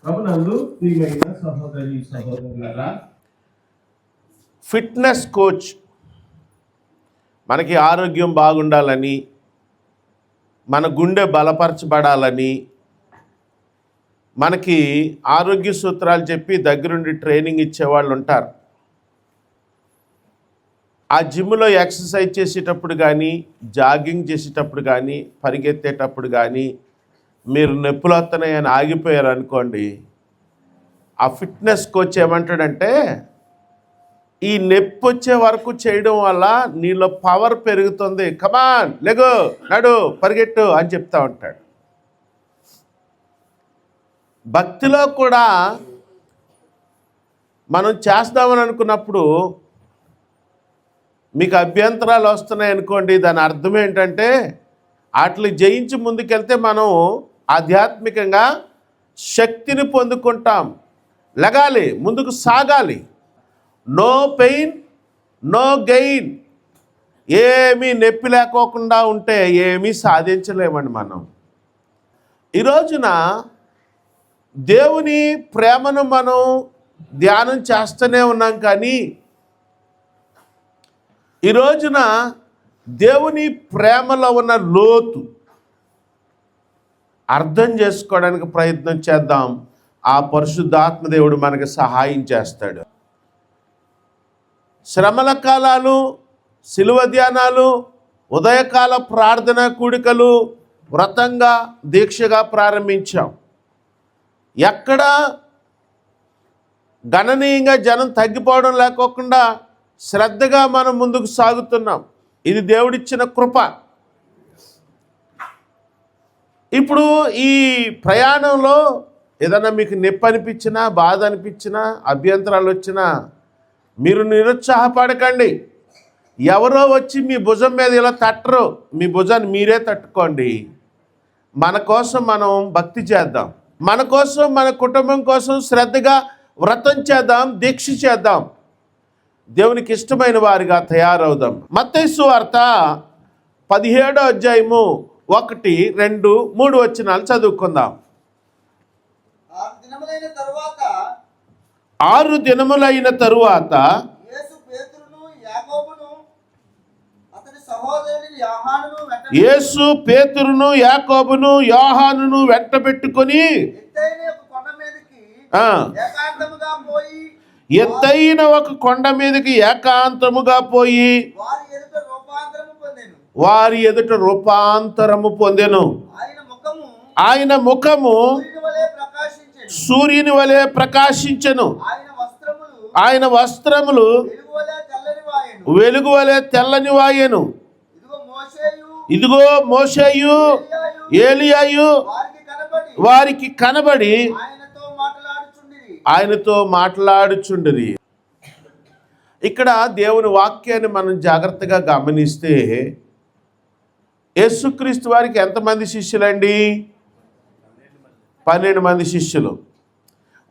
ప్రభునందు ప్రియమైన సహోదరి సహోదరులారా, ఫిట్నెస్ కోచ్ మనకి ఆరోగ్యం బాగుండాలని, మన గుండె బలపరచబడాలని, మనకి ఆరోగ్య సూత్రాలు చెప్పి దగ్గరుండి ట్రైనింగ్ ఇచ్చేవాళ్ళు ఉంటారు. ఆ జిమ్లో ఎక్సర్సైజ్ చేసేటప్పుడు కానీ, జాగింగ్ చేసేటప్పుడు కానీ, పరిగెత్తేటప్పుడు కానీ మీరు నొప్పులు వస్తున్నాయని ఆగిపోయారు అనుకోండి, ఆ ఫిట్నెస్ కోచ్ ఏమంటాడంటే, ఈ నొప్పి వచ్చే వరకు చేయడం వల్ల నీలో పవర్ పెరుగుతుంది, కమాన్ లెగో నడు పరిగెట్టు అని చెప్తా ఉంటాడు. భక్తిలో కూడా మనం చేస్తామని అనుకున్నప్పుడు మీకు అభ్యంతరాలు వస్తున్నాయి అనుకోండి, దాని అర్థం ఏంటంటే వాటిని జయించి ముందుకెళ్తే మనం ఆధ్యాత్మికంగా శక్తిని పొందుకుంటాం. లగాలి, ముందుకు సాగాలి. No pain no gain. ఏమీ నొప్పి లేకోకుండా ఉంటే ఏమీ సాధించలేమండి మనం. ఈ రోజున దేవుని ప్రేమను మనం ధ్యానం చేస్తూనే ఉన్నాం, కానీ ఈ రోజున దేవుని ప్రేమలో ఉన్న లోతు అర్థం చేసుకోవడానికి ప్రయత్నం చేద్దాం. ఆ పరిశుద్ధాత్మ దేవుడు మనకి సహాయం చేస్తాడు. శ్రమల కాలాలు, శిలువ ధ్యానాలు, ఉదయకాల ప్రార్థన కూడికలు వ్రతంగా దీక్షగా ప్రారంభించాం. ఎక్కడ గణనీయంగా జనం తగ్గిపోవడం లేకోకుండా శ్రద్ధగా మనం ముందుకు సాగుతున్నాం. ఇది దేవుడిచ్చిన కృప. ఇప్పుడు ఈ ప్రయాణంలో ఏదైనా మీకు నొప్పి అనిపించినా, బాధ అనిపించినా, అభ్యంతరాలు వచ్చినా మీరు నిరుత్సాహపడకండి. ఎవరో వచ్చి మీ భుజం మీద ఇలా తట్టరు, మీ భుజాన్ని మీరే తట్టుకోండి. మన కోసం మనం భక్తి చేద్దాం, మన కోసం మన కుటుంబం కోసం శ్రద్ధగా వ్రతం చేద్దాం, దీక్ష చేద్దాం, దేవునికి ఇష్టమైన వారిగా తయారవుదాం. మత్తయి సువార్త 17వ అధ్యాయము 1, 2, 3 వచనాలు చదువుకుందాం. 6 దినములైన తరువాత యేసు పేతురును యాకోబును యోహానును వెంట పెట్టుకొని ఎత్తైన ఒక కొండ మీదకి ఏకాంతముగా పోయి వారి ఎదుట రూపాంతరము పొందెను. ఆయన ముఖము సూర్యుని వలె ప్రకాశించెను. ఆయన వస్త్రములు వెలుగు వలె తెల్లని వాయెను. ఇదిగో మోషేయు ఏలియాయు వారికి కనబడి ఆయనతో మాట్లాడుచుండిరి. ఇక్కడ దేవుని వాక్యాన్ని మనం జాగ్రత్తగా గమనిస్తే యేసుక్రీస్తు వారికి ఎంతమంది శిష్యులండి? 12 మంది శిష్యులు.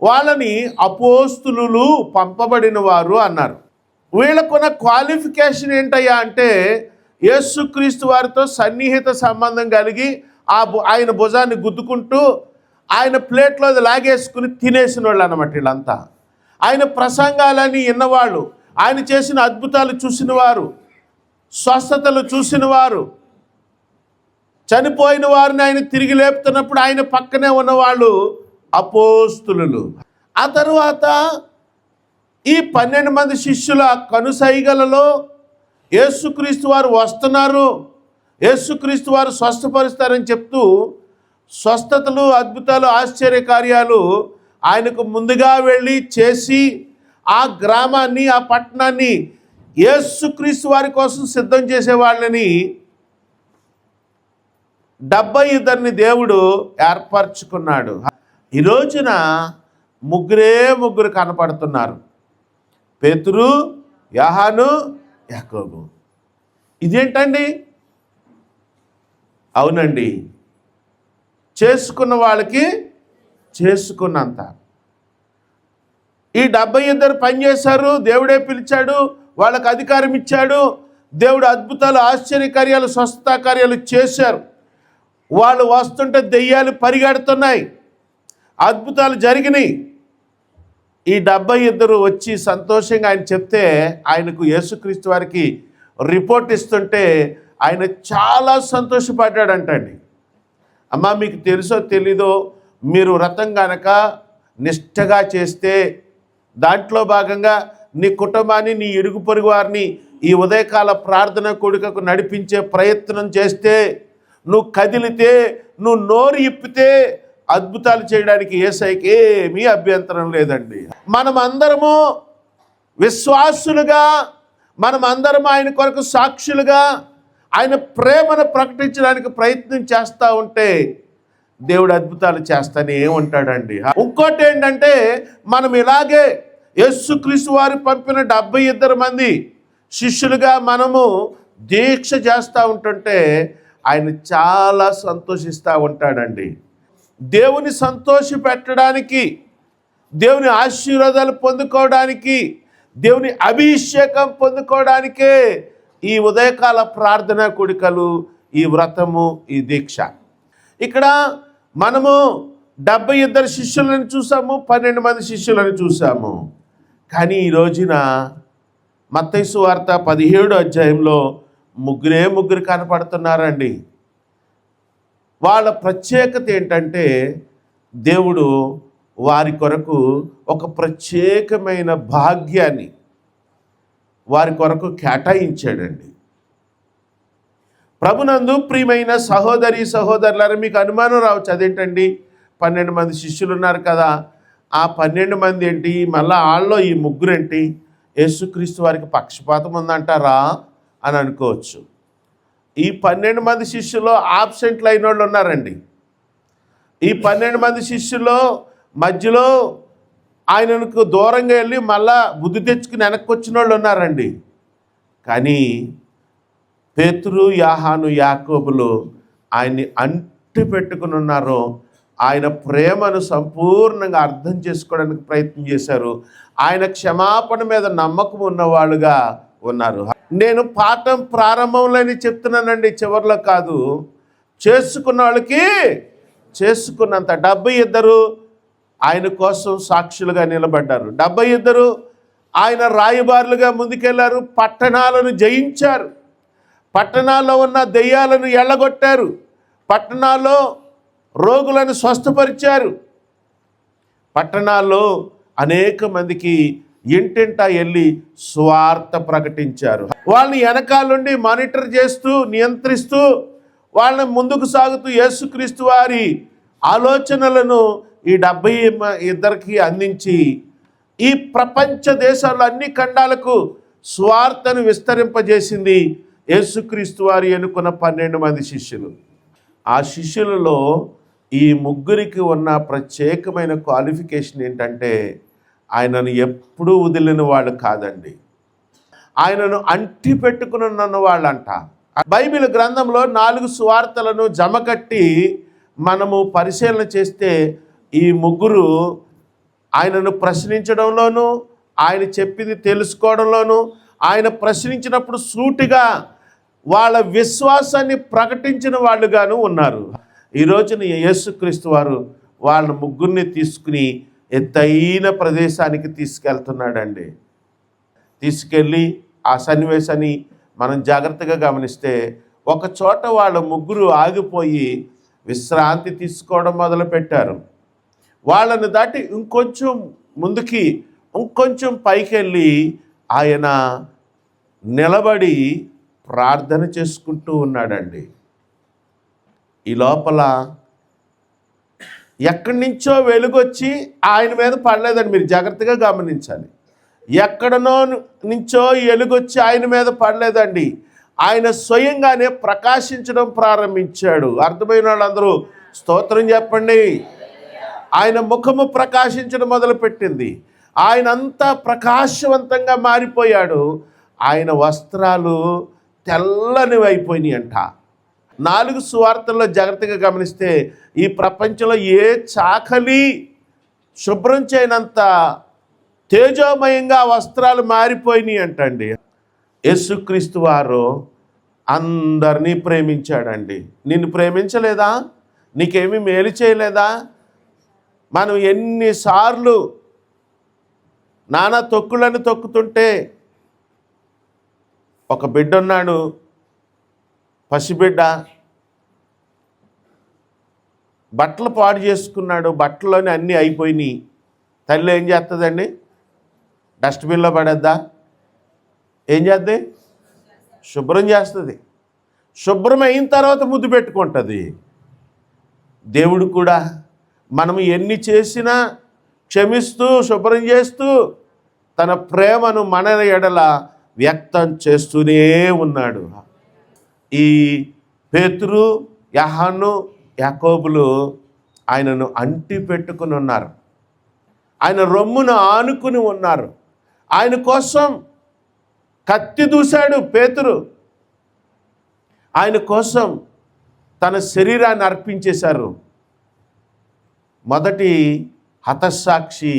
వాళ్ళని అపోస్తులు, పంపబడిన వారు అన్నారు. వీళ్ళకున్న క్వాలిఫికేషన్ ఏంటయ్యా అంటే, యేసుక్రీస్తు వారితో సన్నిహిత సంబంధం కలిగి ఆయన భుజాన్ని గుద్దుకుంటూ ఆయన ప్లేట్లో లాగేసుకుని తినేసిన వాళ్ళు అన్నమాట వీళ్ళంతా. ఆయన ప్రసంగాలని విన్నవాళ్ళు, ఆయన చేసిన అద్భుతాలు చూసినవారు, స్వస్థతలు చూసినవారు, చనిపోయిన వారిని ఆయన తిరిగి లేపుతున్నప్పుడు ఆయన పక్కనే ఉన్నవాళ్ళు అపోస్తులు. ఆ తరువాత ఈ 12 మంది శిష్యుల కనుసైగలలో యేసుక్రీస్తు వారు వస్తున్నారు, యేసుక్రీస్తు వారు స్వస్థపరుస్తారని చెప్తూ స్వస్థతలు, అద్భుతాలు, ఆశ్చర్య కార్యాలు ఆయనకు ముందుగా వెళ్ళి చేసి ఆ గ్రామాన్ని, ఆ పట్టణాన్ని యేసుక్రీస్తు వారి కోసం సిద్ధం చేసేవాళ్ళని 72 దేవుడు ఏర్పరచుకున్నాడు. ఈ రోజున ముగ్గురు కనపడుతున్నారు, పేతురు, యోహాను, యాకోబు. ఇదేంటండి? అవునండి, చేసుకున్న వాళ్ళకి చేసుకున్నంత. ఈ 72 పనిచేశారు, దేవుడే పిలిచాడు, వాళ్ళకి అధికారం ఇచ్చాడు, దేవుడు అద్భుతాలు, ఆశ్చర్యకార్యాలు, స్వస్థత కార్యాలు చేశారు. వాళ్ళు వస్తుంటే దెయ్యాలు పరిగెడుతున్నాయి. అద్భుతాలు జరిగినాయి. ఈ 72 వచ్చి సంతోషంగా ఆయన చెప్తే ఆయనకు యేసుక్రీస్తు వారికి రిపోర్ట్ ఇస్తుంటే ఆయన చాలా సంతోషపడ్డాడంటండి. అమ్మా, మీకు తెలుసో తెలీదో, మీరు వ్రతం గనక నిష్ఠగా చేస్తే, దాంట్లో భాగంగా నీ కుటుంబాన్ని, నీ ఇరుగు పొరుగు వారిని ఈ ఉదయకాల ప్రార్థన కూడికకు నడిపించే ప్రయత్నం చేస్తే, నువ్వు కదిలితే, నువ్వు నోరు ఇప్పితే అద్భుతాలు చేయడానికి యేసయ్యకి ఏమీ అభ్యంతరం లేదండి. మనమందరము విశ్వాసులుగా, మనమందరం ఆయన కొరకు సాక్షులుగా ఆయన ప్రేమను ప్రకటించడానికి ప్రయత్నం చేస్తూ ఉంటే దేవుడు అద్భుతాలు చేస్తానే ఉంటాడండి. ఇంకోటి ఏంటంటే, మనం ఇలాగే యేసుక్రీస్తు వారు పంపిన 72 మంది శిష్యులుగా మనము దీక్ష చేస్తూ ఉంటుంటే ఆయన చాలా సంతోషిస్తూ ఉంటాడండి. దేవుని సంతోష పెట్టడానికి, దేవుని ఆశీర్వాదాలు పొందుకోవడానికి, దేవుని అభిషేకం పొందుకోవడానికే ఈ ఉదయకాల ప్రార్థన కూడికలు, ఈ వ్రతము, ఈ దీక్ష. ఇక్కడ మనము 72 శిష్యులను చూసాము, 12 మంది శిష్యులను చూసాము. కానీ ఈ రోజున మత్తయి సువార్త 17వ అధ్యాయంలో ముగ్గురు కనపడుతున్నారండి. వాళ్ళ ప్రత్యేకత ఏంటంటే, దేవుడు వారి కొరకు ఒక ప్రత్యేకమైన భాగ్యాన్ని వారి కొరకు కేటాయించాడండి. ప్రభునందు ప్రియమైన సహోదరి సహోదరులారా, మీకు అనుమానం రావచ్చు, అదేంటండి 12 మంది శిష్యులు ఉన్నారు కదా, ఆ 12 మంది ఏంటి, మళ్ళీ వాళ్ళలో ఈ ముగ్గురు ఏంటి, యేసుక్రీస్తు వారికి పక్షపాతం ఉందంటారా అని అనుకోవచ్చు. ఈ 12 మంది శిష్యుల్లో ఆబ్సెంట్లు అయిన వాళ్ళు ఉన్నారండి. ఈ 12 మంది శిష్యుల్లో మధ్యలో ఆయనకు దూరంగా వెళ్ళి మళ్ళా బుద్ధి తెచ్చుకుని వెనక్కి వచ్చిన వాళ్ళు ఉన్నారండి. కానీ పేతురు, యోహాను, యాకోబులు ఆయన్ని అంటి పెట్టుకుని ఉన్నారు. ఆయన ప్రేమను సంపూర్ణంగా అర్థం చేసుకోవడానికి ప్రయత్నం చేశారు. ఆయన క్షమాపణ మీద నమ్మకం ఉన్నవాళ్ళుగా ఉన్నారు. నేను పాఠం ప్రారంభంలోనే చెప్తున్నానండి, చివరిలో కాదు. చేసుకున్న వాళ్ళకి చేసుకున్నంత 72 ఆయన కోసం సాక్షులుగా నిలబడ్డారు. 72 ఆయన రాయబారులుగా ముందుకెళ్లారు. పట్టణాలను జయించారు. పట్టణాల్లో ఉన్న దెయ్యాలను ఎల్లగొట్టారు. పట్టణాల్లో రోగులను స్వస్థపరిచారు. పట్టణాల్లో అనేక మందికి ఇంటింటా వెళ్ళి స్వార్థ ప్రకటించారు. వాళ్ళని వెనకాలండి మానిటర్ చేస్తూ, నియంత్రిస్తూ, వాళ్ళని ముందుకు సాగుతూ యేసుక్రీస్తు వారి ఆలోచనలను ఈ 72కి అందించి ఈ ప్రపంచ దేశాల్లో అన్ని ఖండాలకు స్వార్థను విస్తరింపజేసింది యేసుక్రీస్తు వారి ఎన్నుకున్న 12 మంది శిష్యులు. ఆ శిష్యులలో ఈ ముగ్గురికి ఉన్న ప్రత్యేకమైన క్వాలిఫికేషన్ ఏంటంటే, ఆయనను ఎప్పుడూ వదిలిన వాళ్ళు కాదండి, ఆయనను అంటి పెట్టుకుని ఉన్న వాళ్ళంట. బైబిల్ గ్రంథంలో 4 సువార్తలను జమకట్టి మనము పరిశీలన చేస్తే ఈ ముగ్గురు ఆయనను ప్రశ్నించడంలోనూ, ఆయన చెప్పింది తెలుసుకోవడంలోనూ, ఆయన ప్రశ్నించినప్పుడు సూటిగా వాళ్ళ విశ్వాసాన్ని ప్రకటించిన వాళ్ళుగాను ఉన్నారు. ఈ రోజున యేసుక్రీస్తు వారు వాళ్ళ ముగ్గురిని తీసుకుని ఎత్తైన ప్రదేశానికి తీసుకెళ్తున్నాడండి. తీసుకెళ్ళి ఆ సన్నివేశాన్ని మనం జాగ్రత్తగా గమనిస్తే, ఒక చోట వాళ్ళ ముగ్గురు ఆగిపోయి విశ్రాంతి తీసుకోవడం మొదలుపెట్టారు. వాళ్ళను దాటి ఇంకొంచెం ముందుకి, ఇంకొంచెం పైకి వెళ్ళి ఆయన నిలబడి ప్రార్థన చేసుకుంటూ ఉన్నాడండి. ఈ లోపల ఎక్కడి నుంచో వెలుగొచ్చి ఆయన మీద పడలేదండి. మీరు జాగ్రత్తగా గమనించాలి. ఎక్కడనో నుంచో వెలుగొచ్చి ఆయన మీద పడలేదండి. ఆయన స్వయంగానే ప్రకాశించడం ప్రారంభించాడు. అర్థమైన వాళ్ళందరూ స్తోత్రం చెప్పండి. ఆయన ముఖము ప్రకాశించడం మొదలుపెట్టింది. ఆయన అంతా ప్రకాశవంతంగా మారిపోయాడు. ఆయన వస్త్రాలు తెల్లనివి అయిపోయినాయి అంట. 4 సువార్తల్లో జాగ్రత్తగా గమనిస్తే ఈ ప్రపంచంలో ఏ చాకలి శుభ్రం చేయనంత తేజోమయంగా వస్త్రాలు మారిపోయినాయి అంటండి. యేసుక్రీస్తు వారు అందరినీ ప్రేమించాడండి. నిన్ను ప్రేమించలేదా? నీకేమీ మేలు చేయలేదా? మనం ఎన్నిసార్లు నానా తొక్కులను తొక్కుతుంటే, ఒక బిడ్డ ఉన్నాడు, పసిబిడ్డ, బట్టలు పాడు చేసుకున్నాడు, బట్టలోనే అన్నీ అయిపోయినాయి. తల్లి ఏం చేస్తుందండి? డస్ట్బిన్లో పడేద్దా? ఏం చేద్ది? శుభ్రం చేస్తుంది. శుభ్రం అయిన తర్వాత ముద్దు పెట్టుకుంటుంది. దేవుడు కూడా మనం ఎన్ని చేసినా క్షమిస్తూ శుభ్రం చేస్తూ తన ప్రేమను మన ఎడల వ్యక్తం చేస్తూనే ఉన్నాడు. ఈ పేతురు, యోహాను, యాకోబులు ఆయనను అంటి పెట్టుకుని ఉన్నారు. ఆయన రొమ్మును ఆనుకుని ఉన్నారు. ఆయన కోసం కత్తి దూశాడు పేతురు. ఆయన కోసం తన శరీరాన్ని అర్పించేశారు. మొదటి హతసాక్షి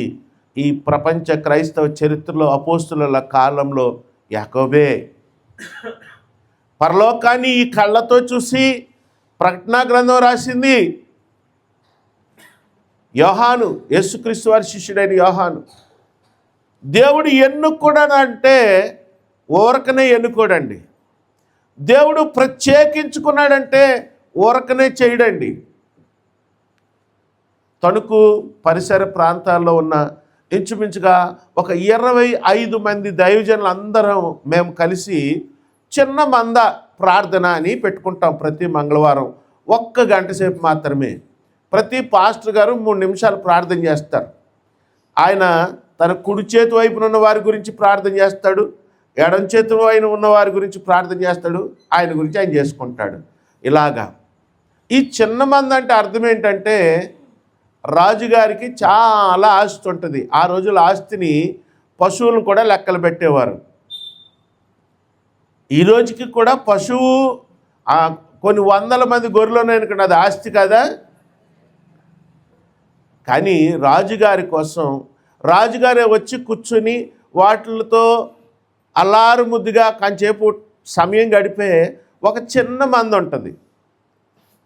ఈ ప్రపంచ క్రైస్తవ చరిత్రలో అపోస్తుల కాలంలో యాకోబే. పరలోకాన్ని ఈ కళ్ళతో చూసి ప్రకటనా గ్రంథం రాసింది యోహాను, యేసుక్రీస్తు వారి శిష్యుడైన యోహాను. దేవుడు ఎన్నుకోవడానంటే ఊరకనే ఎన్నుకోడండి. దేవుడు ప్రత్యేకించుకున్నాడంటే ఊరకనే చేయడండి. తణుకు పరిసర ప్రాంతాల్లో ఉన్న ఇంచుమించుగా ఒక 25 మంది దైవజనులు అందరం మేము కలిసి చిన్న మంద ప్రార్థన అని పెట్టుకుంటాం. ప్రతి మంగళవారం 1 గంట సేపు మాత్రమే. ప్రతి పాస్టర్ గారు 3 నిమిషాలు ప్రార్థన చేస్తారు. ఆయన తన కుడి చేతి వైపున ఉన్న వారి గురించి ప్రార్థన చేస్తాడు, ఎడం చేతి వైపున ఉన్న వారి గురించి ప్రార్థన చేస్తాడు, ఆయన గురించి ఆయన చేసుకుంటాడు. ఇలాగా ఈ చిన్న మంది అంటే అర్థం ఏంటంటే, రాజుగారికి చాలా ఆస్తి ఉంటుంది. ఆ రోజుల ఆస్తిని పశువులను కూడా లెక్కలు పెట్టేవారు. ఈ రోజుకి కూడా పశువు కొన్ని వందల మంది గొర్రెలను అనుకున్న అది ఆస్తి కదా. కానీ రాజుగారి కోసం రాజుగారే వచ్చి కూర్చుని వాటితో అల్లారు ముద్దుగా కంచేపు సమయం గడిపే ఒక చిన్న మంది ఉంటుంది.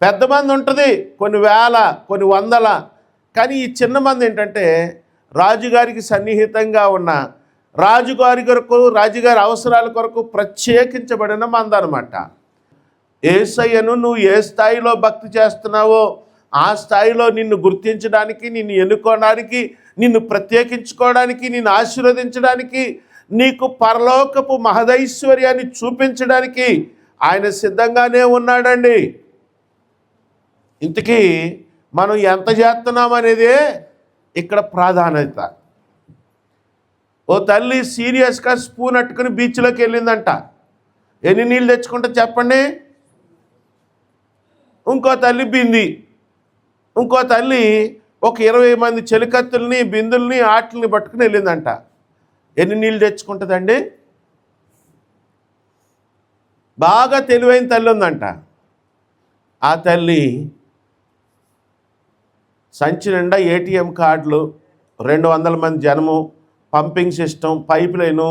పెద్ద మంది ఉంటుంది, కొన్ని వేల, కొన్ని వందల. కానీ ఈ చిన్న మంది ఏంటంటే రాజుగారికి సన్నిహితంగా ఉన్న రాజుగారి కొరకు, రాజుగారి అవసరాల కొరకు ప్రత్యేకించబడిన మంద అన్నమాట. యేసయ్యను నువ్వు ఏ స్థాయిలో భక్తి చేస్తున్నావో ఆ స్థాయిలో నిన్ను గుర్తించడానికి, నిన్ను ఎన్నుకోవడానికి, నిన్ను ప్రత్యేకించుకోవడానికి, నిన్ను ఆశీర్వదించడానికి, నీకు పరలోకపు మహదైశ్వర్యాన్ని చూపించడానికి ఆయన సిద్ధంగానే ఉన్నాడండి. ఇంతకీ మనం ఎంత చేస్తున్నామనేదే ఇక్కడ ప్రాధాన్యత. ఓ తల్లి సీరియస్గా స్పూన్ అట్టుకుని బీచ్లోకి వెళ్ళిందంట. ఎన్ని నీళ్ళు తెచ్చుకుంటే చెప్పండి? ఇంకో తల్లి బింది, ఇంకో తల్లి ఒక 20 మంది చెలికత్తుల్ని, బిందుల్ని, ఆటల్ని పట్టుకుని వెళ్ళిందంట. ఎన్ని నీళ్ళు తెచ్చుకుంటుందండి? బాగా తెలివైన తల్లి ఉందంట. ఆ తల్లి సంచి నిండా ఏటీఎం కార్డులు, 200 మంది జనము, పంపింగ్ సిస్టమ్, పైప్ లైను,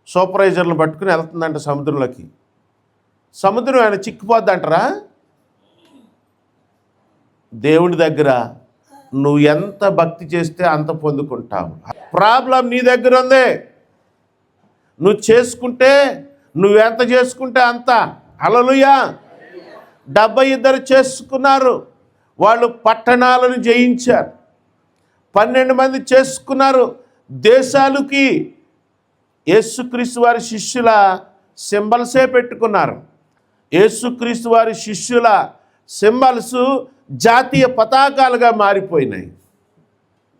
సూపర్వైజర్లు పట్టుకుని వెళ్తుందంట సముద్రంలోకి. సముద్రం ఆయన చిక్కిపోద్దంటారా? దేవుడి దగ్గర నువ్వు ఎంత భక్తి చేస్తే అంత పొందుకుంటావు. ప్రాబ్లం నీ దగ్గర ఉంది. నువ్వు చేసుకుంటే, నువ్వెంత చేసుకుంటే అంత. హల్లెలూయా. 72 చేసుకున్నారు. వాళ్ళు పట్టణాలను జయించారు. 12 మంది చేసుకున్నారు. దేశాలకి యేసుక్రీస్తు వారి శిష్యుల సింబల్సే పెట్టుకున్నారు. యేసుక్రీస్తు వారి శిష్యుల సింబల్స్ జాతీయ పతాకాలుగా మారిపోయినాయి.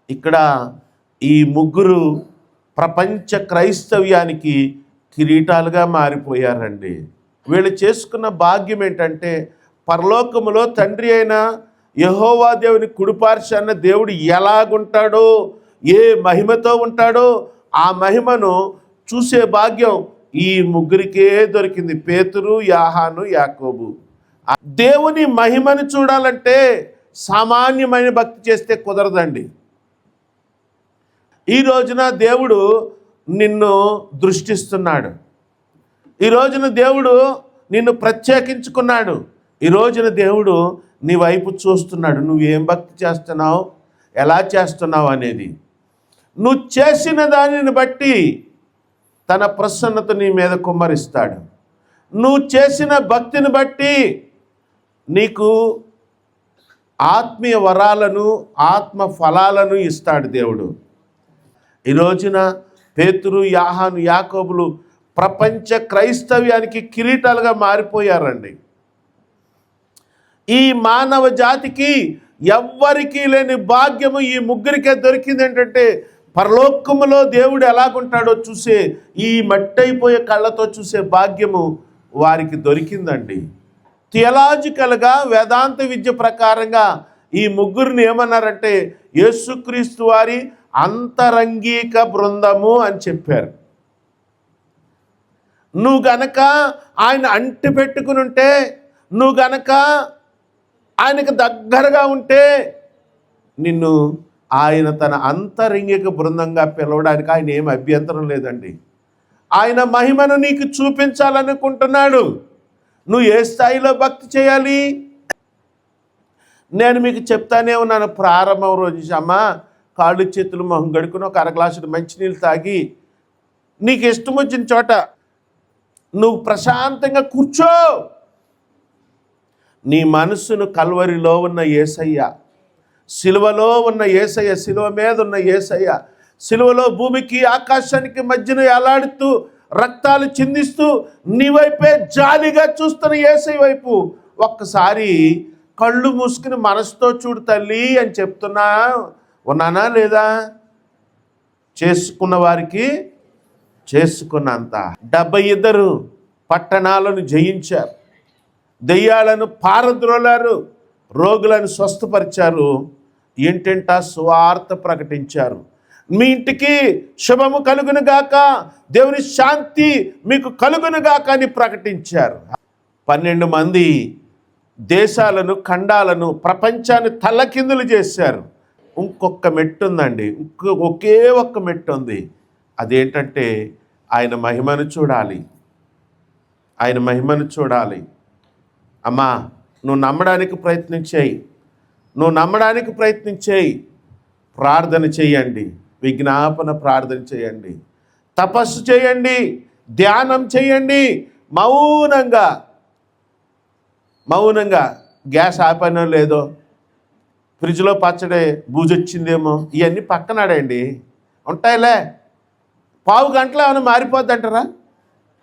ఇక్కడ ఈ ముగ్గురు ప్రపంచ క్రైస్తవ్యానికి కిరీటాలుగా మారిపోయారండి. వీళ్ళు చేసుకున్న భాగ్యం ఏంటంటే, పరలోకములో తండ్రి అయిన యెహోవా దేవుని కుడిపార్శ్వాన దేవుడు ఎలాగుంటాడో, ఏ మహిమతో ఉంటాడో ఆ మహిమను చూసే భాగ్యం ఈ ముగ్గురికే దొరికింది. పేతురు, యోహాను, యాకోబు. దేవుని మహిమను చూడాలంటే సామాన్యమైన భక్తి చేస్తే కుదరదండి. ఈ రోజున దేవుడు నిన్ను దృష్టిస్తున్నాడు. ఈ రోజున దేవుడు నిన్ను ప్రత్యేకించుకున్నాడు. ఈ రోజున దేవుడు నీ వైపు చూస్తున్నాడు. నువ్వేం భక్తి చేస్తున్నావు, ఎలా చేస్తున్నావు అనేది. నువ్వు చేసిన దానిని బట్టి తన ప్రసన్నత నీ మీద కుమ్మరిస్తాడు. నువ్వు చేసిన భక్తిని బట్టి నీకు ఆత్మీయ వరాలను, ఆత్మ ఫలాలను ఇస్తాడు దేవుడు. ఈ రోజున పేతురు, యాహాను, యాకోబులు ప్రపంచ క్రైస్తవ్యానికి కిరీటాలుగా మారిపోయారండి. ఈ మానవ జాతికి ఎవ్వరికీ లేని భాగ్యము ఈ ముగ్గురికే దొరికింది. ఏంటంటే పరలోకములో దేవుడు ఎలాగుంటాడో చూసే, ఈ మట్టయిపోయే కళ్ళతో చూసే భాగ్యము వారికి దొరికిందండి. థియలాజికల్గా, వేదాంత విద్య ప్రకారంగా ఈ ముగ్గురిని ఏమన్నారంటే యేసుక్రీస్తు వారి అంతరంగిక బృందము అని చెప్పారు. నువ్వు గనక ఆయన అంటి పెట్టుకుని ఉంటే, నువ్వు గనక ఆయనకు దగ్గరగా ఉంటే నిన్ను ఆయన తన అంతరంగిక బృందంగా పిలవడానికి ఆయన ఏం అభ్యంతరం లేదండి. ఆయన మహిమను నీకు చూపించాలనుకుంటున్నాడు. నువ్వు ఏ స్థాయిలో భక్తి చేయాలి? నేను మీకు చెప్తానే ఉన్నాను. ప్రారంభం రోజు అమ్మా కాళ్ళు చేతులు మొహం గడుకుని ఒక అరగ్లాసుడు మంచినీళ్ళు తాగి నీకు ఇష్టం వచ్చిన చోట నువ్వు ప్రశాంతంగా కూర్చో. నీ మనసును కల్వరిలో ఉన్న యేసయ్య, సిలువలో ఉన్న యేసయ్య, సిలువ మీద ఉన్న యేసయ్య, సిలువలో భూమికి ఆకాశానికి మధ్యన ఎలాడుతూ రక్తాలు చిందిస్తూ నీ వైపే జాలిగా చూస్తున్న యేసయ్య వైపు ఒక్కసారి కళ్ళు మూసుకుని మనసుతో చూడు తల్లి అని చెప్తున్నా ఉన్నానా లేదా? చేసుకున్న వారికి చేసుకున్నంత. 72 పట్టణాలను జయించారు, దెయ్యాలను పారద్రోలారు, రోగులను స్వస్థపరిచారు, ఇంటింటా సువార్త ప్రకటించారు. మీ ఇంటికి శుభము కలుగునుగాక, దేవుని శాంతి మీకు కలుగునుగాక అని ప్రకటించారు. 12 మంది దేశాలను, ఖండాలను, ప్రపంచాన్ని తల్లకిందులు చేశారు. ఇంకొక మెట్టు ఉందండి, ఒకే ఒక్క మెట్టు ఉంది. అదేంటంటే ఆయన మహిమను చూడాలి. ఆయన మహిమను చూడాలి. అమ్మా నువ్వు నమ్మడానికి ప్రయత్నం చేయి, నువ్వు నమ్మడానికి ప్రయత్నం చేయి. ప్రార్థన చేయండి, విజ్ఞాపన ప్రార్థన చేయండి, తపస్సు చేయండి, ధ్యానం చేయండి. మౌనంగా గ్యాస్ ఆపనో లేదో, ఫ్రిడ్జ్లో పచ్చడి బూజొచ్చిందేమో, ఇవన్నీ పక్కనాడండి ఉంటాయిలే. పావు గంటలో ఏమైనా మారిపోద్ది అంటారా?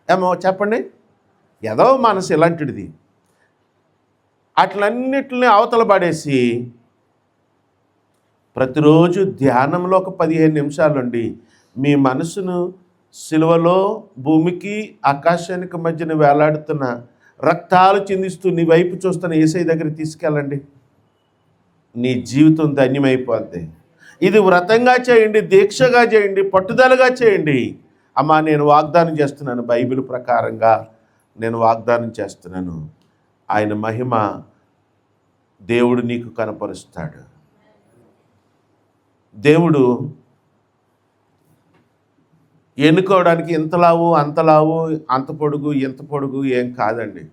ఏమో చెప్పండి. ఏదో మనసు ఇలాంటిది. అట్లన్నిటిని అవతల పడేసి ప్రతిరోజు ధ్యానంలో ఒక 15 నిమిషాలుండి మీ మనసును సిలువలో భూమికి ఆకాశానికి మధ్యన వేలాడుతున్న రక్తాలు చిందిస్తూ నీ వైపు చూస్తున్న యేసయ్య దగ్గరికి తీసుకెళ్ళండి. నీ జీవితం ధన్యమైపోద్ది. ఇది వ్రతంగా చేయండి, దీక్షగా చేయండి, పట్టుదలగా చేయండి. అమ్మా నేను వాగ్దానం చేస్తున్నాను, బైబిల్ ప్రకారంగా నేను వాగ్దానం చేస్తున్నాను. ఆయన మహిమ దేవుడు నీకు కనపరుస్తాడు. దేవుడు ఎన్నుకోవడానికి ఇంతలావు అంతలావు, అంత పొడుగు ఇంత పొడుగు ఏం కాదండి.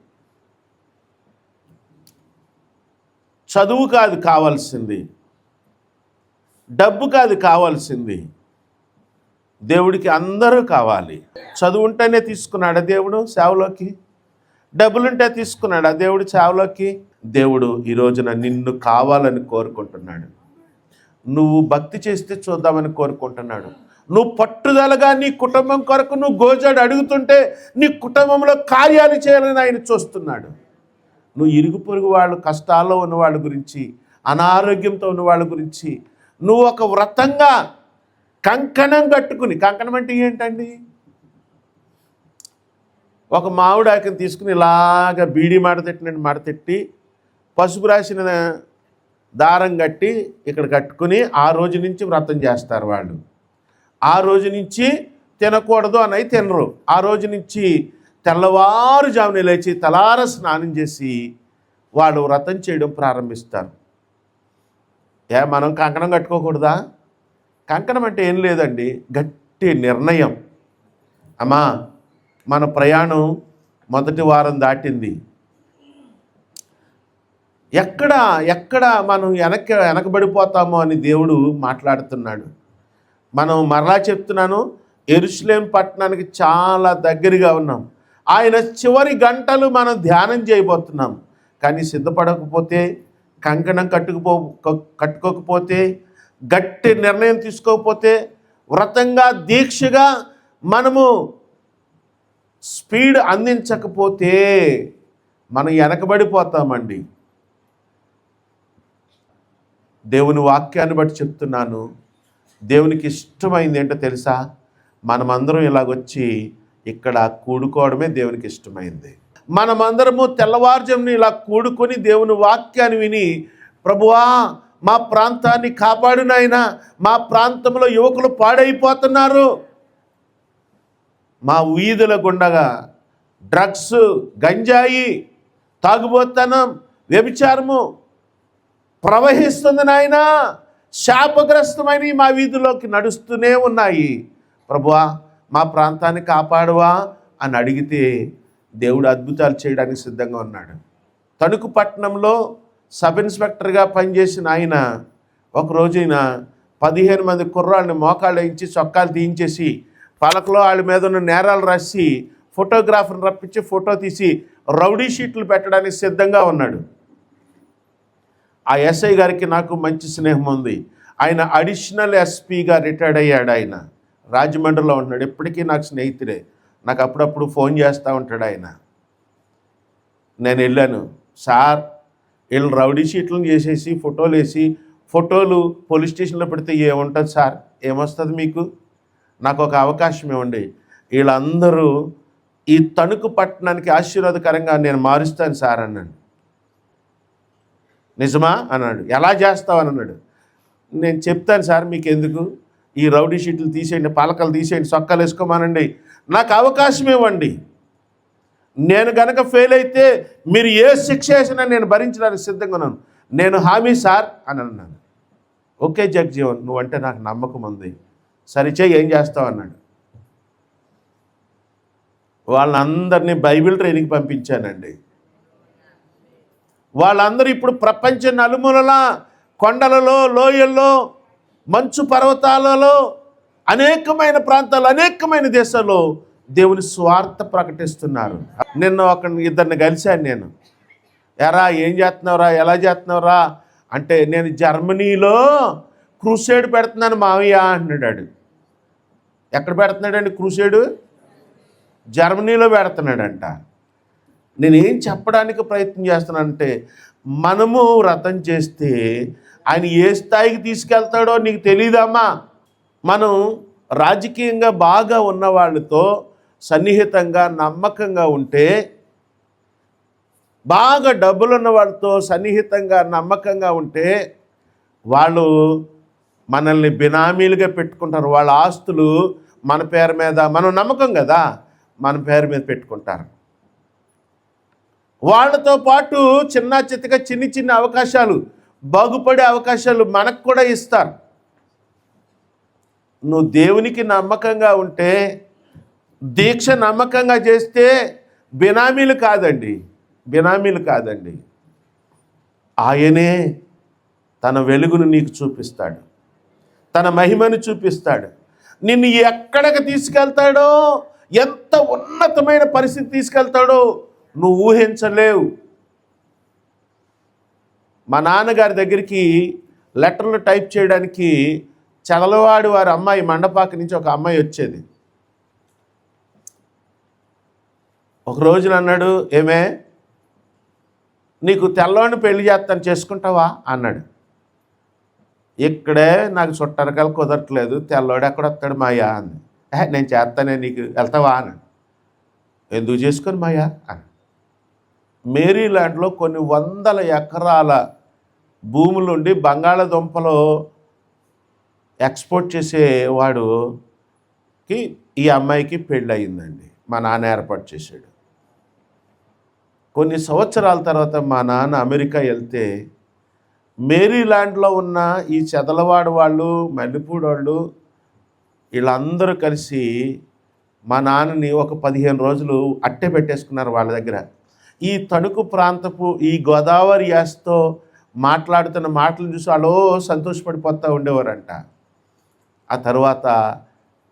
చదువు కాదు కావాల్సింది, డబ్బు కాదు కావాల్సింది. దేవుడికి అందరూ కావాలి. చదువు ఉంటేనే తీసుకున్నాడా దేవుడు సేవలోకి? డబ్బులుంటే తీసుకున్నాడా దేవుడు సేవలోకి? దేవుడు ఈ రోజున నిన్ను కావాలని కోరుకుంటున్నాడు. నువ్వు భక్తి చేస్తే చూద్దామని కోరుకుంటున్నాడు. నువ్వు పట్టుదలగా నీ కుటుంబం కొరకు నువ్వు గోజాడు అడుగుతుంటే నీ కుటుంబంలో కార్యాలు చేయాలని ఆయన చూస్తున్నాడు. నువ్వు ఇరుగు పొరుగు వాళ్ళు, కష్టాల్లో ఉన్న వాళ్ళ గురించి, అనారోగ్యంతో ఉన్న వాళ్ళ గురించి నువ్వు ఒక వ్రతంగా కంకణం కట్టుకుని, కంకణం అంటే ఏంటండి? ఒక మామిడాకుని తీసుకుని ఇలాగ బీడీ మడతెట్టి పసుపు రాసిన దారం కట్టి ఇక్కడ కట్టుకుని ఆ రోజు నుంచి వ్రతం చేస్తారు వాళ్ళు. ఆ రోజు నుంచి తినకూడదు అని తినరు. ఆ రోజు నుంచి తెల్లవారుజామున లేచి తలార స్నానం చేసి వాళ్ళు వ్రతం చేయడం ప్రారంభిస్తారు. మనం కంకణం కట్టుకోకూడదా? కంకణం అంటే ఏం లేదండి, గట్టి నిర్ణయం. అమ్మా మన ప్రయాణం మొదటి వారం దాటింది. ఎక్కడ ఎక్కడ మనం వెనకబడిపోతామో అని దేవుడు మాట్లాడుతున్నాడు. మనం మరలా చెప్తున్నాను, యెరూషలేము పట్టణానికి చాలా దగ్గరగా ఉన్నాం. ఆయన చివరి గంటలు మనం ధ్యానం చేయబోతున్నాం. కానీ సిద్ధపడకపోతే, కంకణం కట్టుకోకపోతే, గట్టి నిర్ణయం తీసుకోకపోతే, వ్రతంగా దీక్షగా మనము స్పీడ్ అందించకపోతే మనం వెనకబడిపోతామండి. దేవుని వాక్యాన్ని బట్టి చెప్తున్నాను, దేవునికి ఇష్టమైంది ఏంటో తెలుసా? మనమందరం ఇలాగొచ్చి ఇక్కడ కూడుకోవడమే దేవునికి ఇష్టమైంది. మనమందరము తెల్లవారుజామున ఇలా కూడుకొని దేవుని వాక్యాన్ని విని, ప్రభువా మా ప్రాంతాన్ని కాపాడు నాయనా, మా ప్రాంతంలో యువకులు పాడైపోతున్నారు, మా వీధుల గుండగా డ్రగ్స్, గంజాయి, తాగుబోతనం, వ్యభిచారము ప్రవహిస్తుంది నాయనా, శాపగ్రస్తమైన మా వీధిలోకి నడుస్తూనే ఉన్నాయి, ప్రభువా మా ప్రాంతాన్ని కాపాడువా అని అడిగితే దేవుడు అద్భుతాలు చేయడానికి సిద్ధంగా ఉన్నాడు. తణుకు పట్టణంలో సబ్ ఇన్స్పెక్టర్గా పనిచేసిన ఆయన ఒక రోజైన 15 మంది కుర్రాళ్ళని మోకాళ్ళు వేయించి చొక్కాలు తీయించేసి పలకలో వాళ్ళ మీద ఉన్న నేరాలు రాసి ఫోటోగ్రాఫర్ని రప్పించి ఫోటో తీసి రౌడీ షీట్లు పెట్టడానికి సిద్ధంగా ఉన్నాడు. ఆ ఎస్ఐ గారికి నాకు మంచి స్నేహం ఉంది. ఆయన అడిషనల్ ఎస్పీగా రిటైర్డ్ అయ్యాడు. ఆయన రాజమండ్రిలో ఉంటున్నాడు. ఎప్పటికీ నాకు స్నేహితుడే, నాకు అప్పుడప్పుడు ఫోన్ చేస్తూ ఉంటాడు ఆయన. నేను వెళ్ళాను, సార్ వీళ్ళు రౌడీ షీట్లను చేసేసి ఫోటోలు వేసి ఫోటోలు పోలీస్ స్టేషన్లో పెడితే ఏముంటుంది సార్, ఏమొస్తుంది మీకు, నాకు ఒక అవకాశం ఇవ్వండి, వీళ్ళందరూ ఈ తణుకు పట్టణానికి ఆశీర్వాదకరంగా నేను మారుస్తాను సార్ అన్నాడు. నిజమా అన్నాడు. ఎలా చేస్తావు అని అన్నాడు. నేను చెప్తాను సార్, మీకు ఎందుకు, ఈ రౌడీ షీట్లు తీసేయండి, పలకలు తీసేయండి, సొక్కలు వేసుకోమానండి, నాకు అవకాశం ఇవ్వండి, నేను గనక ఫెయిల్ అయితే మీరు ఏ శిక్ష వేసినా నేను భరించడానికి సిద్ధంగా ఉన్నాను, నేను హామీ సార్ అని అన్నాను. ఓకే జగజీవన్, నువ్వంటే నాకు నమ్మకం ఉంది, సరిచేయి, ఏం చేస్తావు అన్నాడు. వాళ్ళందరినీ బైబిల్ ట్రైనింగ్కి పంపించానండి. వాళ్ళందరూ ఇప్పుడు ప్రపంచ నలుమూలలా, కొండలలో, లోయల్లో, మంచు పర్వతాలలో, అనేకమైన ప్రాంతాలు, అనేకమైన దేశాల్లో దేవుని స్వార్థ ప్రకటిస్తున్నారు. నిన్న ఇద్దరిని కలిశాను నేను. ఎరా ఏం చేస్తున్నావురా, ఎలా చేస్తున్నావురా అంటే, నేను జర్మనీలో క్రూసేడ్ పెడుతున్నాను మావయ్య అంటున్నాడు. ఎక్కడ పెడుతున్నాడండి క్రూసేడు? జర్మనీలో పెడుతున్నాడంట. నేనేం చెప్పడానికి ప్రయత్నం చేస్తున్నానంటే, మనము వ్రతం చేస్తే ఆయన ఏ స్థాయికి తీసుకెళ్తాడో నీకు తెలియదమ్మా. మనం రాజకీయంగా బాగా ఉన్న వాళ్ళతో సన్నిహితంగా నమ్మకంగా ఉంటే, బాగా డబ్బులున్న వాళ్ళతో సన్నిహితంగా నమ్మకంగా ఉంటే, వాళ్ళు మనల్ని బినామీలుగా పెట్టుకుంటారు. వాళ్ళ ఆస్తులు మన పేరు మీద, మనం నమ్మకం కదా, మన పేరు మీద పెట్టుకుంటారు. వాళ్ళతో పాటు చిన్న చిత్తగా చిన్న అవకాశాలు, బాగుపడే అవకాశాలు మనకు కూడా ఇస్తారు. నువ్వు దేవునికి నమ్మకంగా ఉంటే, దీక్ష నమ్మకంగా చేస్తే బినామీలు కాదండి, బినామీలు కాదండి. ఆయనే తన వెలుగును నీకు చూపిస్తాడు, తన మహిమను చూపిస్తాడు. నిన్ను ఎక్కడికి తీసుకెళ్తాడో, ఎంత ఉన్నతమైన పరిస్థితి తీసుకెళ్తాడో నువ్వు ఊహించలేవు. మా నాన్నగారి దగ్గరికి లెటర్లు టైప్ చేయడానికి చదలవాడి వారి అమ్మాయి మండపాక నుంచి ఒక అమ్మాయి వచ్చేది. ఒక రోజున అన్నాడు, ఏమే నీకు తెల్లవాడిని పెళ్లి చేస్తాను, చేసుకుంటావా అన్నాడు. ఇక్కడే నాకు చుట్టరకాలు కుదరట్లేదు, తెల్లవాడు ఎక్కడ వస్తాడు మాయా అంది. నేను చేస్తానే, నీకు వెళ్తావా అన్నాడు. ఎందుకు చేసుకొని మాయా అని. మేరీలాండ్లో కొన్ని వందల ఎకరాల భూములుండి బంగాళాదుంపలో ఎక్స్పోర్ట్ చేసేవాడుకి ఈ అమ్మాయికి పెళ్ళి అయిందండి. మా నాన్న ఏర్పాటు చేశాడు. కొన్ని సంవత్సరాల తర్వాత మా నాన్న అమెరికా వెళ్తే, మేరీలాండ్లో ఉన్న ఈ చెదలవాడు వాళ్ళు, మల్లెపూడి వాళ్ళు, వీళ్ళందరూ కలిసి మా నాన్నని ఒక 15 రోజులు అట్టే పెట్టేసుకున్నారు వాళ్ళ దగ్గర. ఈ తణుకు ప్రాంతపు ఈ గోదావరి యాసతో మాట్లాడుతున్న మాటలు చూసి వాళ్ళు సంతోషపడిపోతూ ఉండేవారంట. ఆ తర్వాత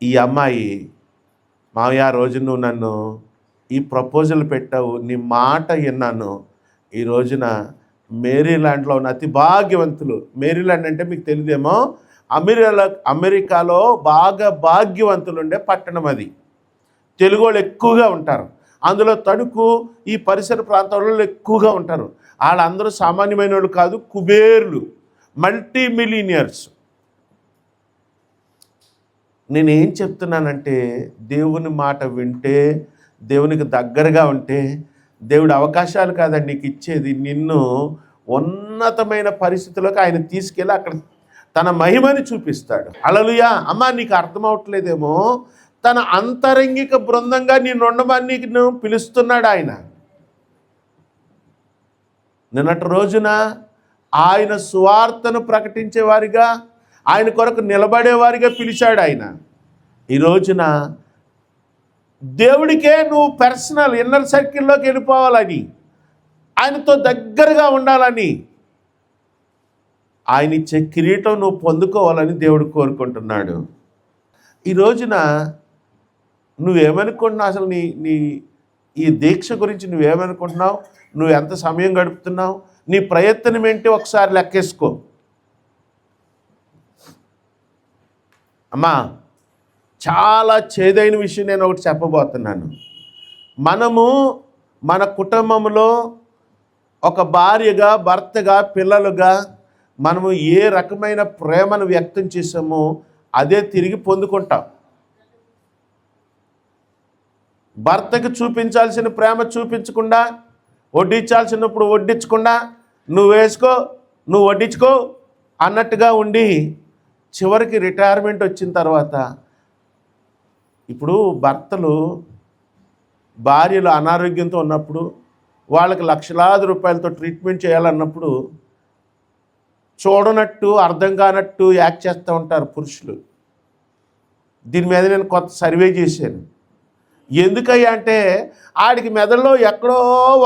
ఈ అమ్మాయి, మావయ్య ఆ రోజు నువ్వు నన్ను ఈ ప్రపోజల్ పెట్టావు, నీ మాట విన్నాను, ఈ రోజున మేరీలాండ్లో ఉన్న అతి భాగ్యవంతులు, మేరీలాండ్ అంటే మీకు తెలియదేమో, అమెరికాలో బాగా భాగ్యవంతులు ఉండే పట్టణం అది. తెలుగు వాళ్ళు ఎక్కువగా ఉంటారు అందులో. తణుకు ఈ పరిసర ప్రాంతాలలో ఎక్కువగా ఉంటారు. వాళ్ళందరూ సామాన్యమైన వాళ్ళు కాదు, కుబేర్లు, మల్టీ మిలీనియర్స్. నేనేం చెప్తున్నానంటే, దేవుని మాట వింటే, దేవునికి దగ్గరగా ఉంటే, దేవుడు అవకాశాలు కాదండి నీకు ఇచ్చేది, నిన్ను ఉన్నతమైన పరిస్థితుల్లోకి ఆయన తీసుకెళ్ళి అక్కడ తన మహిమని చూపిస్తాడు. హల్లెలూయా. అమ్మా నీకు అర్థమవట్లేదేమో, తన అంతరంగిక బృందంగా నిన్ను ఉండమని నీకు పిలుస్తున్నాడు ఆయన. నిన్నటి రోజున ఆయన సువార్తను ప్రకటించేవారిగా, ఆయన కొరకు నిలబడేవారిగా పిలిచాడు ఆయన. ఈ రోజున దేవుడికే నువ్వు పర్సనల్ ఇన్నర్ సర్కిల్లోకి వెళ్ళిపోవాలని, ఆయనతో దగ్గరగా ఉండాలని, ఆయన ఇచ్చే కిరీటం నువ్వు పొందుకోవాలని దేవుడు కోరుకుంటున్నాడు. ఈ రోజున నువ్వేమనుకుంటున్నావు, అసలు నీ నీ ఈ దీక్ష గురించి నువ్వేమనుకుంటున్నావు, నువ్వు ఎంత సమయం గడుపుతున్నావు, నీ ప్రయత్నం ఏంటి ఒకసారి లెక్కేసుకో. అమ్మా చాలా చేదైన విషయం నేను ఒకటి చెప్పబోతున్నాను. మనము మన కుటుంబంలో ఒక భార్యగా, భర్తగా, పిల్లలుగా మనము ఏ రకమైన ప్రేమను వ్యక్తం చేసామో అదే తిరిగి పొందుకుంటాం. భర్తకు చూపించాల్సిన ప్రేమ చూపించకుండా, వడ్డించాల్సినప్పుడు వడ్డించకుండా, నువ్వు వేసుకో నువ్వు వడ్డించుకో అన్నట్టుగా ఉండి, చివరికి రిటైర్మెంట్ వచ్చిన తర్వాత, ఇప్పుడు భర్తలు భార్యలు అనారోగ్యంతో ఉన్నప్పుడు, వాళ్ళకి లక్షలాది రూపాయలతో ట్రీట్మెంట్ చేయాలన్నప్పుడు చూడనట్టు, అర్థం కానట్టు యాక్ట్ చేస్తూ ఉంటారు పురుషులు. దీని మీద నేను కొత్త సర్వే చేశాను. ఎందుకయ్యా అంటే, ఆడికి మెదడులో ఎక్కడో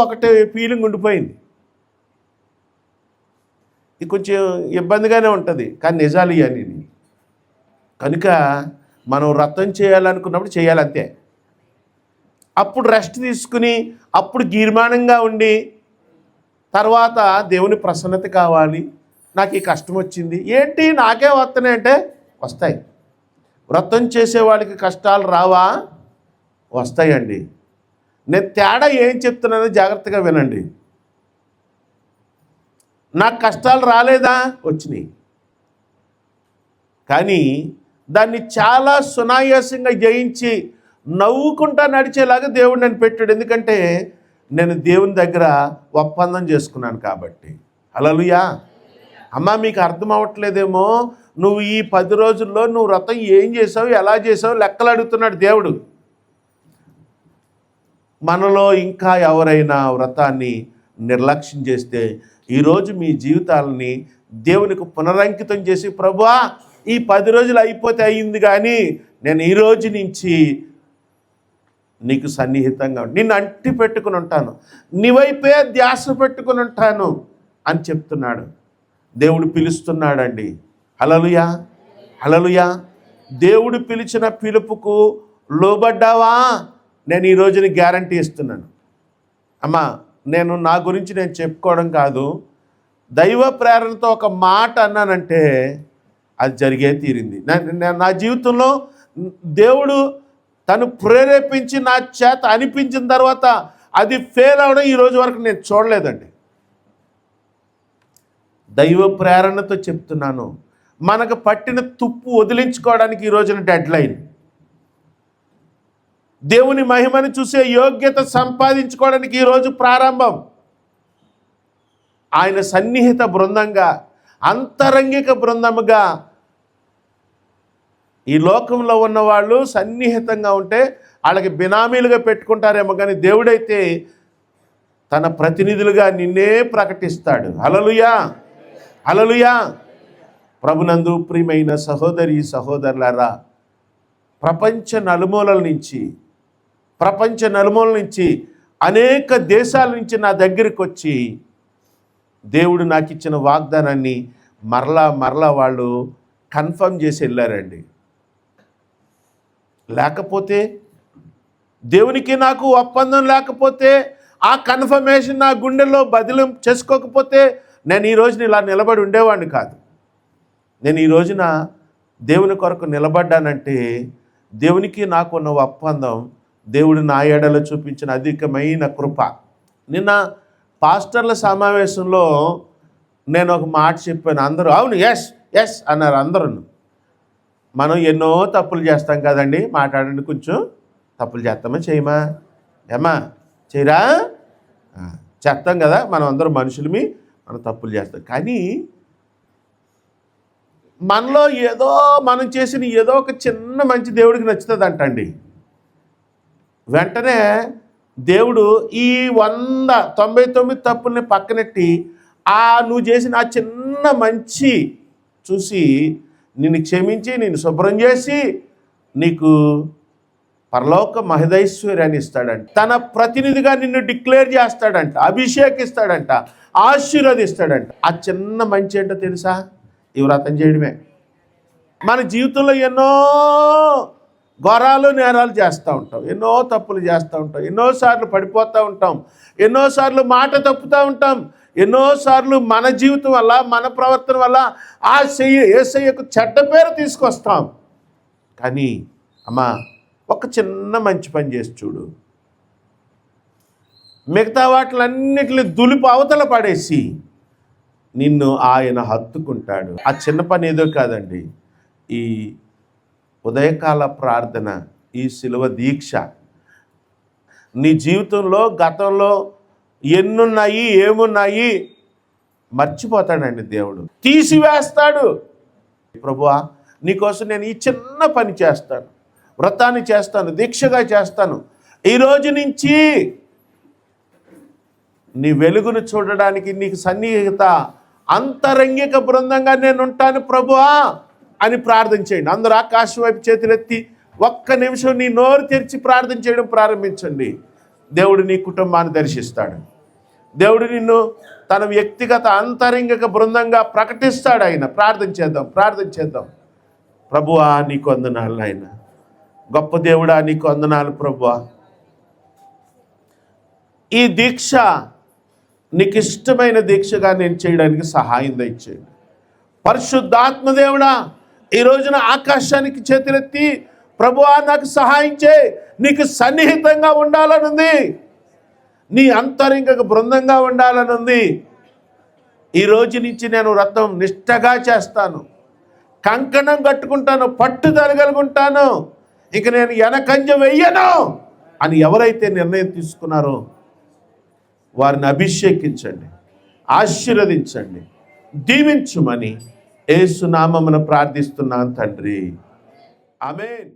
ఒకటి ఫీలింగ్ ఉండిపోయింది. ఇది కొంచెం ఇబ్బందిగానే ఉంటుంది, కానీ నిజాలు ఇవన్నీ. కనుక మనం వ్రతం చేయాలనుకున్నప్పుడు చేయాలంతే. అప్పుడు రెస్ట్ తీసుకుని, అప్పుడు గీర్మానంగా ఉండి, తర్వాత దేవుని ప్రసన్నత కావాలి, నాకు ఈ కష్టం వచ్చింది, ఏంటి నాకే వస్తున్నాయి అంటే వస్తాయి. వ్రతం చేసేవాడికి కష్టాలు రావా? వస్తాయండి. నేను తేడా ఏం చెప్తున్నానో జాగ్రత్తగా వినండి. నాకు కష్టాలు రాలేదా? వచ్చినాయి. కానీ దాన్ని చాలా సునాయాసంగా జయించి నవ్వుకుంటా నడిచేలాగా దేవుడు నన్ను పెట్టాడు. ఎందుకంటే నేను దేవుని దగ్గర ఒప్పందం చేసుకున్నాను కాబట్టి. హల్లెలూయా. అమ్మా మీకు అర్థం అవ్వట్లేదేమో, నువ్వు ఈ 10 రోజుల్లో నువ్వు వ్రతం ఏం చేసావు, ఎలా చేసావు లెక్కలు అడుగుతున్నాడు దేవుడు. మనలో ఇంకా ఎవరైనా వ్రతాన్ని నిర్లక్ష్యం చేస్తే, ఈరోజు మీ జీవితాలని దేవునికి పునరంకితం చేసి, ప్రభువా ఈ 10 రోజులు అయిపోతే అయ్యింది, కానీ నేను ఈ రోజు నుంచి నీకు సన్నిహితంగా నిన్ను అంటి పెట్టుకుని ఉంటాను, నీ వైపే ధ్యాస పెట్టుకుని ఉంటాను అని చెప్తున్నాడు. దేవుడు పిలుస్తున్నాడండి. హల్లెలూయా. హల్లెలూయా. దేవుడు పిలిచిన పిలుపుకు లోబడ్డావా? నేను ఈ రోజుని గ్యారంటీ ఇస్తున్నాను. అమ్మా నేను నా గురించి నేను చెప్పుకోవడం కాదు, దైవ ప్రేరణతో ఒక మాట అన్నానంటే అది జరిగే తీరింది. నా జీవితంలో దేవుడు తను ప్రేరేపించి నా చేత అనిపించిన తర్వాత అది ఫెయిల్ అవడం ఈ రోజు వరకు నేను చూడలేదండి. దైవ ప్రేరణతో చెప్తున్నాను. మనకు పట్టిన తుప్పు వదిలించుకోవడానికి ఈ రోజున డెడ్ లైన్. దేవుని మహిమను చూసే యోగ్యత సంపాదించుకోవడానికి ఈరోజు ప్రారంభం. ఆయన సన్నిహిత బృందంగా, అంతరంగిక బృందముగా, ఈ లోకంలో ఉన్నవాళ్ళు సన్నిహితంగా ఉంటే వాళ్ళకి బినామీలుగా పెట్టుకుంటారేమో, కానీ దేవుడైతే తన ప్రతినిధులుగా నిన్నే ప్రకటిస్తాడు. హల్లెలూయా. హల్లెలూయా. ప్రభునందు ప్రియమైన సహోదరి సహోదరులారా, ప్రపంచ నలుమూలల నుంచి అనేక దేశాల నుంచి నా దగ్గరికి వచ్చి దేవుడు నాకు ఇచ్చిన వాగ్దానాన్ని మరలా వాళ్ళు కన్ఫర్మ్ చేసి వెళ్ళారండి. లేకపోతే దేవునికి నాకు ఒప్పందం లేకపోతే, ఆ కన్ఫర్మేషన్ నా గుండెల్లో బదిలీ చేసుకోకపోతే నేను ఈ రోజున ఇలా నిలబడి ఉండేవాడిని కాదు. నేను ఈ రోజున దేవుని కొరకు నిలబడ్డానంటే దేవునికి నాకున్న ఒప్పందం, దేవుడు నా ఎడలో చూపించిన అధికమైన కృప. నిన్న పాస్టర్ల సమావేశంలో నేను ఒక మాట చెప్పాను. అందరూ అవును ఎస్ ఎస్ అన్నారు అందరూ. మనం ఎన్నో తప్పులు చేస్తాం కదండి. మాట్లాడండి, కొంచెం తప్పులు చేస్తామా చేయమా? ఏమా చేయరా? చేస్తాం కదా, మనం అందరం మనుషులమి, మనం తప్పులు చేస్తాం. కానీ మనలో ఏదో మనం చేసిన ఏదో ఒక చిన్న మంచి దేవుడికి నచ్చుతుంది అంటండి. వెంటనే దేవుడు ఈ 199 తప్పుల్ని పక్కనెట్టి నువ్వు చేసిన ఆ చిన్న మంచి చూసి నిన్ను క్షమించి నిన్ను శుభ్రం చేసి నీకు పరలోక మహదైశ్వర్యాన్ని ఇస్తాడంట. తన ప్రతినిధిగా నిన్ను డిక్లేర్ చేస్తాడంట, అభిషేకిస్తాడంట, ఆశీర్వదిస్తాడంట. ఆ చిన్న మంచి ఏంటో తెలుసా? ఈ వ్రతం చేయడమే. మన జీవితంలో ఎన్నో ఘోరాలు నేరాలు చేస్తూ ఉంటాం, ఎన్నో తప్పులు చేస్తూ ఉంటాం, ఎన్నోసార్లు పడిపోతూ ఉంటాం, ఎన్నోసార్లు మాట తప్పుతూ ఉంటాం, ఎన్నోసార్లు మన జీవితం వల్ల మన ప్రవర్తన వల్ల యేసయ్యకు చెడ్డ పేరు తీసుకొస్తాం. కానీ అమ్మా, ఒక చిన్న మంచి పని చేసి చూడు, మిగతా వాటిలన్నిటిని దులిపి అవతల పడేసి నిన్ను ఆయన హత్తుకుంటాడు. ఆ చిన్న పని ఏదో కాదండి, ఈ ఉదయకాల ప్రార్థన, ఈ శిలువ దీక్ష. నీ జీవితంలో గతంలో ఎన్నున్నాయి ఏమున్నాయి మర్చిపోతాడండి దేవుడు, తీసివేస్తాడు. ప్రభువా, నీకోసం నేను ఈ చిన్న పని చేస్తాను, వ్రతాన్ని చేస్తాను, దీక్షగా చేస్తాను. ఈరోజు నుంచి నీ వెలుగును చూడడానికి నీకు సన్నిహిత అంతరంగిక బృందంగా నేను ఉంటాను ప్రభువా అని ప్రార్థన చేయండి. అందరూ ఆకాశం వైపు చేతులెత్తి ఒక్క నిమిషం నీ నోరు తెరిచి ప్రార్థన చేయడం ప్రారంభించండి. దేవుడు నీ కుటుంబాన్ని దర్శిస్తాడు. దేవుడు నిన్ను తన వ్యక్తిగత అంతరంగిక బృందంగా ప్రకటిస్తాడు. ఆయన ప్రార్థన చేద్దాం. ప్రభువా, నీకు వందనాలు నాయన, గొప్ప దేవుడా, నీకు వందనాలు ప్రభువా. ఈ దీక్ష నీకు ఇష్టమైన దీక్షగా నేను చేయడానికి సహాయం దయచేయండి. పరిశుద్ధాత్మదేవుడా, ఈ రోజున ఆకాశానికి చేతులెత్తి ప్రభువా నాకు సహాయం చేయి, నీకు సన్నిహితంగా ఉండాలనుంది, నీ అంతరంగిక బృందంగా ఉండాలనుంది. ఈ రోజు నుంచి నేను వ్రతం నిష్టగా చేస్తాను, కంకణం కట్టుకుంటాను, పట్టుదల కలుగుంటాను, ఇక నేను వెనకంజ వెయ్యను అని ఎవరైతే నిర్ణయం తీసుకున్నారో వారిని అభిషేకించండి, ఆశీర్వదించండి, దీవించుమని యేసు నామమున ప్రార్థిస్తున్నాను తండ్రి. ఆమేన్.